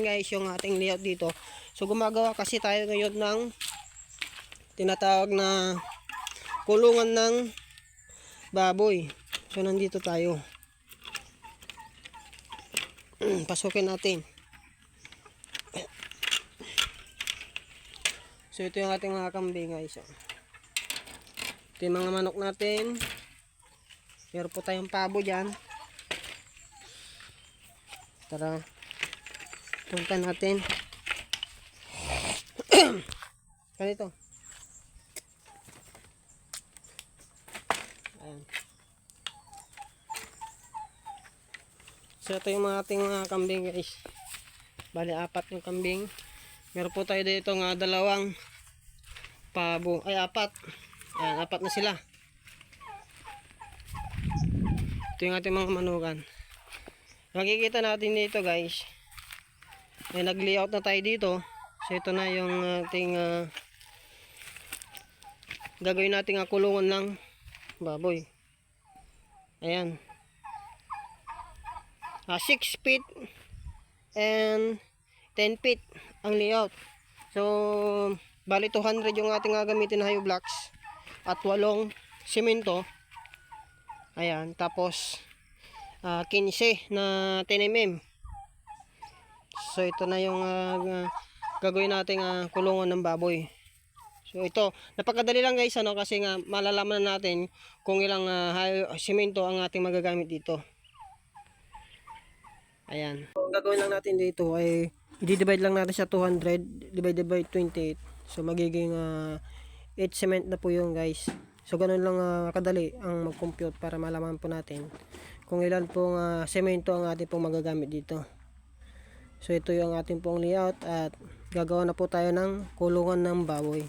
Guys, yung ating layout dito. So gumagawa kasi tayo ngayon ng tinatawag na kulungan ng baboy. So nandito tayo. Pasukin natin. So ito yung ating mga kambing guys. Ito yung mga manok natin. Meron po tayong pabo dyan. Tara, punta natin. Ganito. Ayan. So ito yung mga ating mga kambing guys. Bali 4 yung kambing. Meron po tayo dito nga 2 pabo. Ay 4. Ayan, 4 na sila. Ito yung ating mga manukan. Makikita natin dito guys. Ay nag-layout na tayo dito. So ito na yung ating gagawin nating kulungan ng baboy. Ayan. 6 feet and 10 feet ang layout. So bali 200 yung ating gagamitin na hollow blocks at 8 simento. Ayan, tapos 15 na 10 mm. So ito na yung gagawin nating kulungan ng baboy. So ito, napakadali lang guys kasi nga malalaman natin kung ilang simento ang ating magagamit dito. Ayan. Ang gagawin lang natin dito ay i-divide lang natin sa 200 divided by 28. So magiging 8 cement na po yung guys. So ganun lang kadali ang mag-compute para malaman po natin kung ilan pong semento ang ating pong magagamit dito. So ito yung ating pong layout at gagawa na po tayo ng kulungan ng baboy.